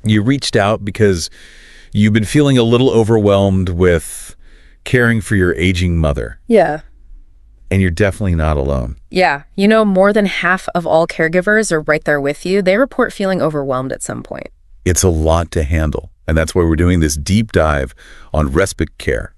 You reached out because you've been feeling a little overwhelmed with caring for your aging mother. Yeah. And you're definitely not alone. Yeah. More than half of all caregivers are right there with you. They report feeling overwhelmed at some point. It's a lot to handle. And that's why we're doing this deep dive on respite care.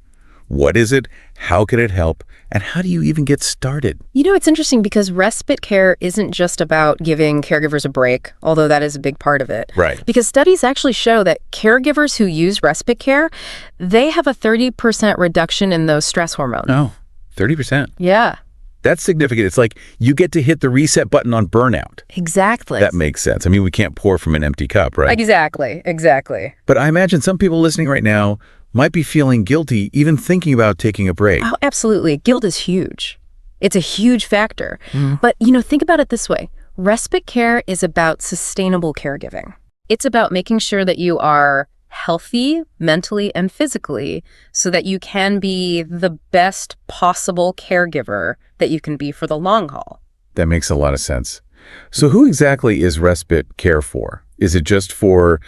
What is it? How can it help? And how do you even get started? It's interesting because respite care isn't just about giving caregivers a break, although that is a big part of it. Right. Because studies actually show that caregivers who use respite care, they have a 30% reduction in those stress hormones. Oh, 30%. Yeah. That's significant. It's like you get to hit the reset button on burnout. Exactly. That makes sense. I mean, we can't pour from an empty cup, right? Exactly. But I imagine some people listening right now might be feeling guilty even thinking about taking a break. Oh, absolutely. Guilt is huge. It's a huge factor. But, think about it this way. Respite care is about sustainable caregiving. It's about making sure that you are healthy mentally and physically so that you can be the best possible caregiver that you can be for the long haul. That makes a lot of sense. So who exactly is respite care for? Is it just for,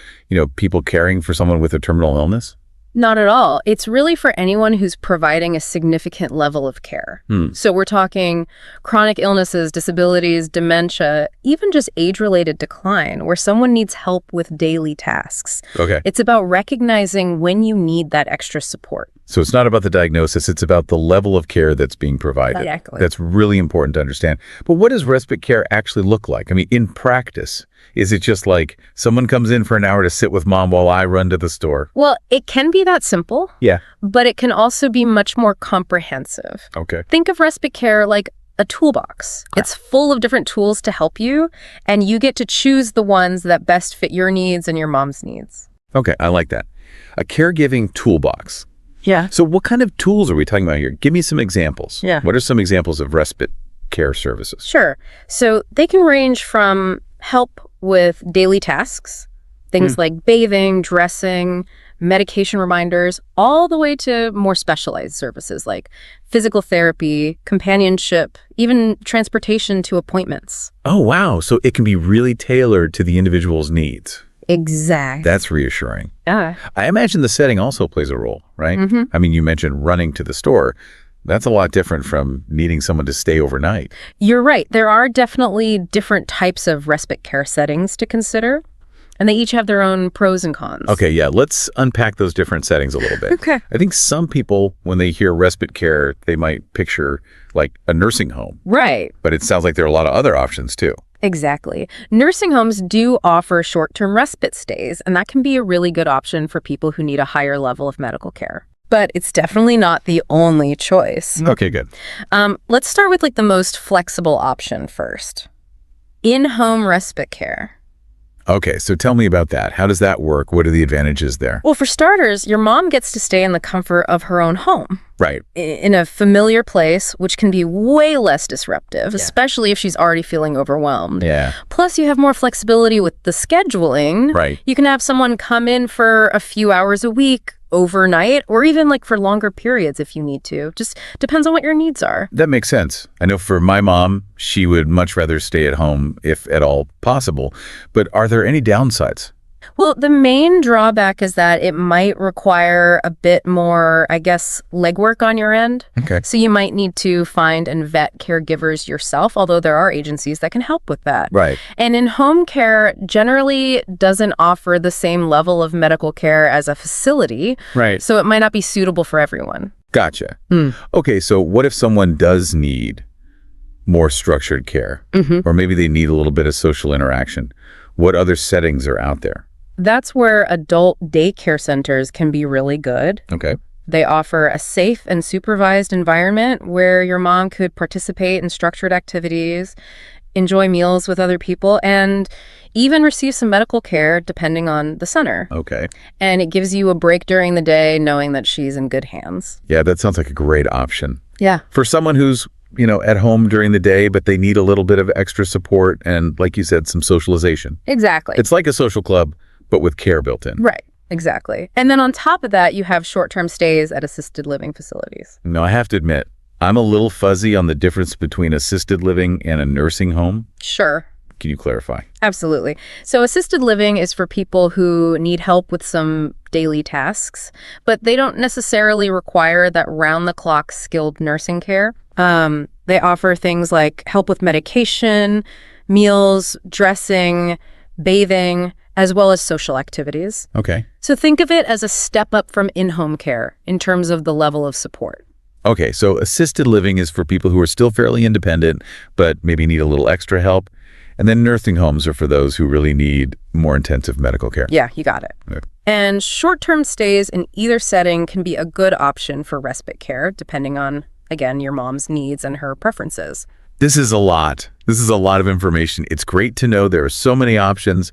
people caring for someone with a terminal illness? Not at all. It's really for anyone who's providing a significant level of care. So we're talking chronic illnesses, disabilities, dementia, even just age-related decline, where someone needs help with daily tasks. Okay. It's about recognizing when you need that extra support. So it's not about the diagnosis, it's about the level of care that's being provided. Exactly. That's really important to understand. But what does respite care actually look like? I mean, in practice, is it just like someone comes in for an hour to sit with mom while I run to the store? Well, it can be that simple. Yeah. But it can also be much more comprehensive. Okay. Think of respite care like a toolbox. It's full of different tools to help you, and you get to choose the ones that best fit your needs and your mom's needs. Okay, I like that. A caregiving toolbox. Yeah. So what kind of tools are we talking about here? Give me some examples. Yeah. What are some examples of respite care services? Sure. So they can range from help with daily tasks, things like bathing, dressing, medication reminders, all the way to more specialized services like physical therapy, companionship, even transportation to appointments. Oh, wow. So it can be really tailored to the individual's needs. Exactly. That's reassuring. Yeah. I imagine the setting also plays a role, right? I mean, you mentioned running to the store. That's a lot different from needing someone to stay overnight. You're right. There are definitely different types of respite care settings to consider, and they each have their own pros and cons. Okay, yeah, let's unpack those different settings a little bit. Okay. I think some people, when they hear respite care, they might picture like a nursing home. Right. But it sounds like there are a lot of other options too. Exactly. Nursing homes do offer short-term respite stays, and that can be a really good option for people who need a higher level of medical care. But it's definitely not the only choice. Okay, good. Let's start with the most flexible option first. In-home respite care. Okay, so tell me about that. How does that work? What are the advantages there? Well, for starters, your mom gets to stay in the comfort of her own home. Right. In a familiar place, which can be way less disruptive, especially if she's already feeling overwhelmed. Yeah. Plus, you have more flexibility with the scheduling. Right. You can have someone come in for a few hours a week, overnight, or even for longer periods if you need to. Just depends on what your needs are. That makes sense. I know for my mom, she would much rather stay at home if at all possible. But are there any downsides? Well, the main drawback is that it might require a bit more, legwork on your end. Okay. So you might need to find and vet caregivers yourself, although there are agencies that can help with that. Right. And in-home care generally doesn't offer the same level of medical care as a facility. Right. So it might not be suitable for everyone. Gotcha. Okay, so what if someone does need more structured care? Or maybe they need a little bit of social interaction? What other settings are out there? That's where adult daycare centers can be really good. Okay. They offer a safe and supervised environment where your mom could participate in structured activities, enjoy meals with other people, and even receive some medical care depending on the center. Okay. And it gives you a break during the day knowing that she's in good hands. Yeah, that sounds like a great option. Yeah. For someone who's, at home during the day, but they need a little bit of extra support and, like you said, some socialization. Exactly. It's like a social club, but with care built in. Right. Exactly. And then on top of that, you have short-term stays at assisted living facilities. No, I have to admit, I'm a little fuzzy on the difference between assisted living and a nursing home. Sure. Can you clarify? Absolutely. So assisted living is for people who need help with some daily tasks, but they don't necessarily require that round-the-clock skilled nursing care. They offer things like help with medication, meals, dressing, bathing, as well as social activities. Okay. So think of it as a step up from in-home care in terms of the level of support. Okay, so assisted living is for people who are still fairly independent, but maybe need a little extra help. And then nursing homes are for those who really need more intensive medical care. Yeah, you got it. Okay. And short-term stays in either setting can be a good option for respite care, depending on, again, your mom's needs and her preferences. This is a lot. This is a lot of information. It's great to know there are so many options,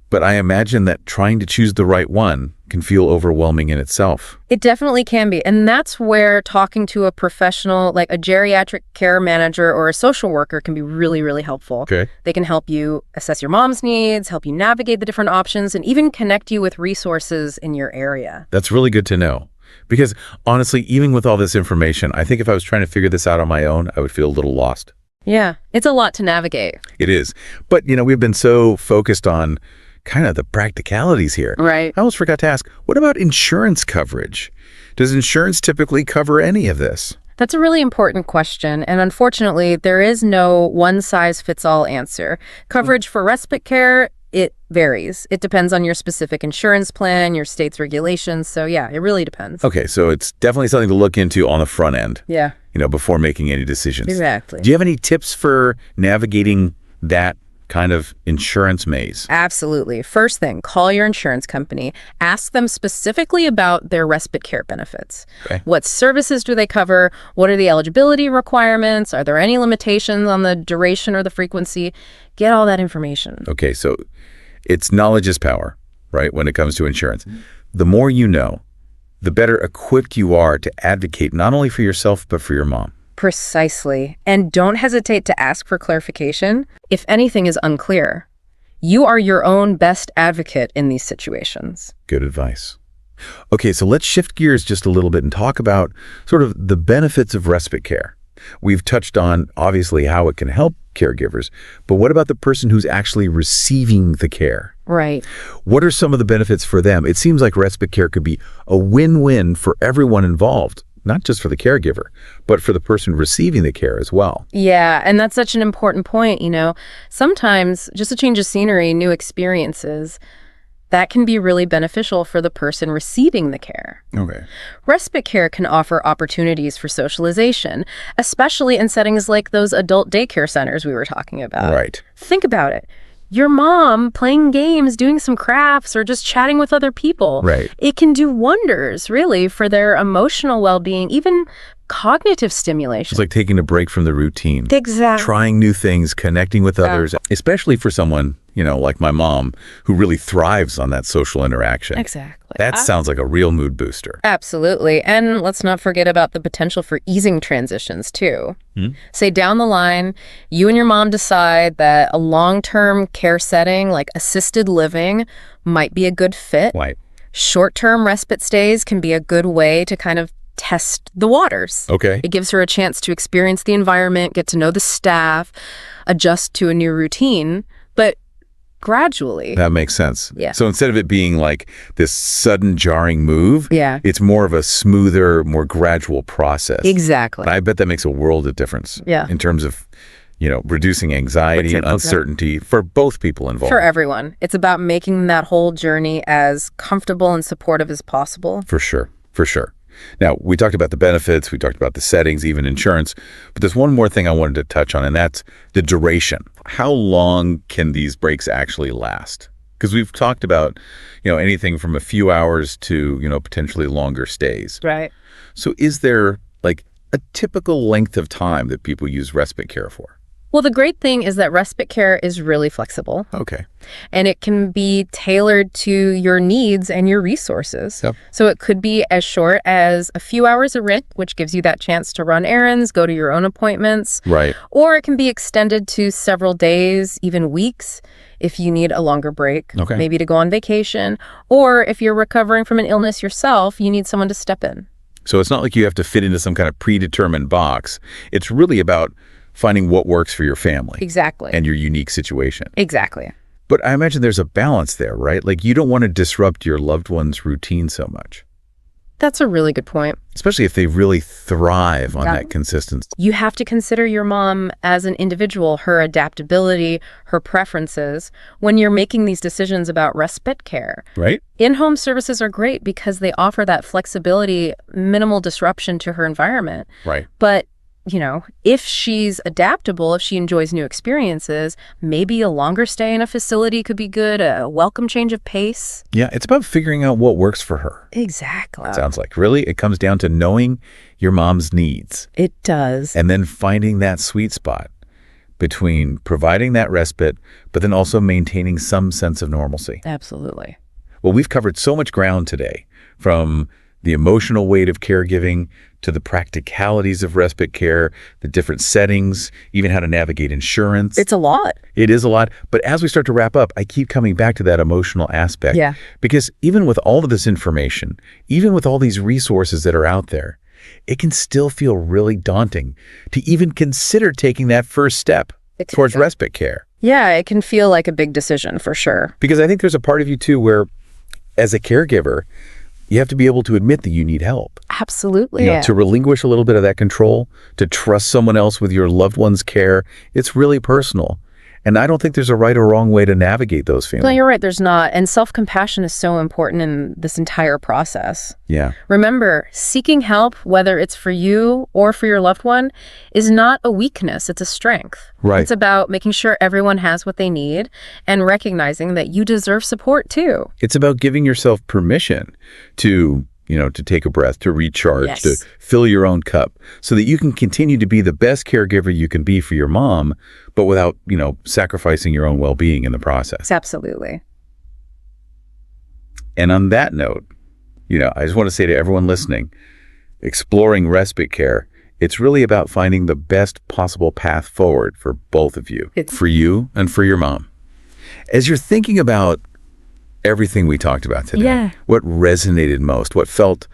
but I imagine that trying to choose the right one can feel overwhelming in itself. It definitely can be. And that's where talking to a professional, like a geriatric care manager or a social worker, can be really, really helpful. Okay. They can help you assess your mom's needs, help you navigate the different options, and even connect you with resources in your area. That's really good to know. Because honestly, even with all this information, I think if I was trying to figure this out on my own, I would feel a little lost. Yeah, it's a lot to navigate. It is. But, we've been so focused on kind of the practicalities here. Right. I almost forgot to ask, what about insurance coverage? Does insurance typically cover any of this? That's a really important question, and unfortunately, there is no one-size-fits-all answer. Coverage for respite care, it varies. It depends on your specific insurance plan, your state's regulations, so yeah, it really depends. Okay, so it's definitely something to look into on the front end. Yeah. Before making any decisions. Exactly. Do you have any tips for navigating that kind of insurance maze? Absolutely. First thing, call your insurance company. Ask them specifically about their respite care benefits. Okay. What services do they cover? What are the eligibility requirements? Are there any limitations on the duration or the frequency? Get all that information. Okay, so it's knowledge is power, right, when it comes to insurance. The more you know, the better equipped you are to advocate not only for yourself, but for your mom. Precisely. And don't hesitate to ask for clarification if anything is unclear. You are your own best advocate in these situations. Good advice. Okay, so let's shift gears just a little bit and talk about sort of the benefits of respite care. We've touched on, obviously, how it can help caregivers, but what about the person who's actually receiving the care? Right. What are some of the benefits for them? It seems like respite care could be a win-win for everyone involved, not just for the caregiver, but for the person receiving the care as well. Yeah, and that's such an important point, Sometimes just a change of scenery, new experiences, that can be really beneficial for the person receiving the care. Okay. Respite care can offer opportunities for socialization, especially in settings like those adult daycare centers we were talking about. Right. Think about it. Your mom playing games, doing some crafts, or just chatting with other people. Right. It can do wonders, really, for their emotional well-being, even cognitive stimulation. It's like taking a break from the routine. Exactly. Trying new things, connecting with others, especially for someone, like my mom, who really thrives on that social interaction. Exactly. That sounds like a real mood booster. Absolutely. And let's not forget about the potential for easing transitions, too. Say down the line, you and your mom decide that a long-term care setting like assisted living might be a good fit. Right. Short-term respite stays can be a good way to kind of test the waters. Okay. It gives her a chance to experience the environment, get to know the staff, adjust to a new routine, but gradually. That makes sense. Yeah. So instead of it being like this sudden jarring move, Yeah. it's more of a smoother, more gradual process. Exactly. And I bet that makes a world of difference. Yeah. In terms of, reducing anxiety and uncertainty for both people involved. For everyone. It's about making that whole journey as comfortable and supportive as possible. For sure. For sure. Now, we talked about the benefits, we talked about the settings, even insurance, but there's one more thing I wanted to touch on, and that's the duration. How long can these breaks actually last? Because we've talked about, anything from a few hours to, potentially longer stays. Right. So is there like a typical length of time that people use respite care for? Well, the great thing is that respite care is really flexible. Okay. And it can be tailored to your needs and your resources. Yep. So it could be as short as a few hours a week, which gives you that chance to run errands, go to your own appointments. Right. Or it can be extended to several days, even weeks, if you need a longer break, Okay. maybe to go on vacation. Or if you're recovering from an illness yourself, you need someone to step in. So it's not like you have to fit into some kind of predetermined box. It's really about finding what works for your family Exactly. and your unique situation. Exactly. But I imagine there's a balance there, right? Like you don't want to disrupt your loved one's routine so much, That's a really good point. especially if they really thrive on Yeah. that consistency. You have to consider your mom as an individual, her adaptability, her preferences, when you're making these decisions about respite care. Right? In-home services are great because they offer that flexibility, minimal disruption to her environment. Right. But, if she's adaptable, if she enjoys new experiences, maybe a longer stay in a facility could be good, a welcome change of pace. Yeah, it's about figuring out what works for her. Exactly. Sounds like. Really, it comes down to knowing your mom's needs It does. and then finding that sweet spot between providing that respite, but then also maintaining some sense of normalcy. Absolutely. Well, we've covered so much ground today, from the emotional weight of caregiving to the practicalities of respite care, the different settings, even how to navigate insurance. It's a lot. It is a lot. But as we start to wrap up, I keep coming back to that emotional aspect. Yeah. Because even with all of this information, even with all these resources that are out there, it can still feel really daunting to even consider taking that first step towards respite care. Yeah, it can feel like a big decision for sure. Because I think there's a part of you too where, as a caregiver, you have to be able to admit that you need help. Absolutely. To relinquish a little bit of that control, to trust someone else with your loved one's care. It's really personal. And I don't think there's a right or wrong way to navigate those feelings. No, you're right. There's not. And self-compassion is so important in this entire process. Yeah. Remember, seeking help, whether it's for you or for your loved one, is not a weakness. It's a strength. Right. It's about making sure everyone has what they need and recognizing that you deserve support too. It's about giving yourself permission to take a breath, to recharge, Yes. to fill your own cup so that you can continue to be the best caregiver you can be for your mom, but without, sacrificing your own well-being in the process. Absolutely. And on that note, I just want to say to everyone listening, exploring respite care, it's really about finding the best possible path forward for both of you, for you and for your mom. As you're thinking about everything we talked about today, Yeah. what resonated most, what felt,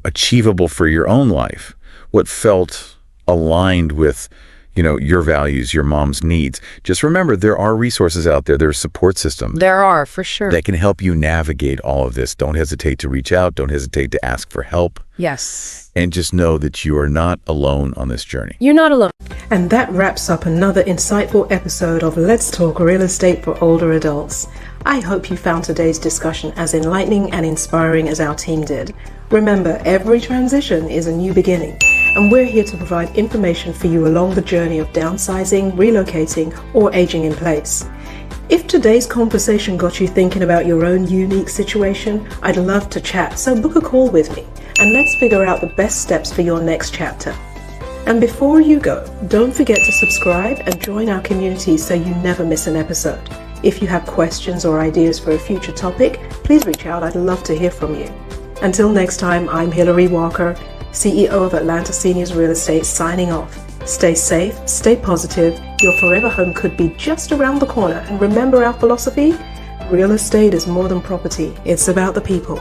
achievable for your own life, what felt aligned with, your values, your mom's needs. Just remember, there are resources out there. There's support systems There are, for sure. that can help you navigate all of this. Don't hesitate to reach out. Don't hesitate to ask for help. Yes. And just know that you are not alone on this journey. You're not alone. And that wraps up another insightful episode of Let's Talk Real Estate for Older Adults. I hope you found today's discussion as enlightening and inspiring as our team did. Remember, every transition is a new beginning, and we're here to provide information for you along the journey of downsizing, relocating, or aging in place. If today's conversation got you thinking about your own unique situation, I'd love to chat, so book a call with me, and let's figure out the best steps for your next chapter. And before you go, don't forget to subscribe and join our community so you never miss an episode. If you have questions or ideas for a future topic, please reach out. I'd love to hear from you. Until next time, I'm Hilary Walker, CEO of Atlanta Seniors Real Estate, signing off. Stay safe, stay positive. Your forever home could be just around the corner. And remember our philosophy? Real estate is more than property. It's about the people.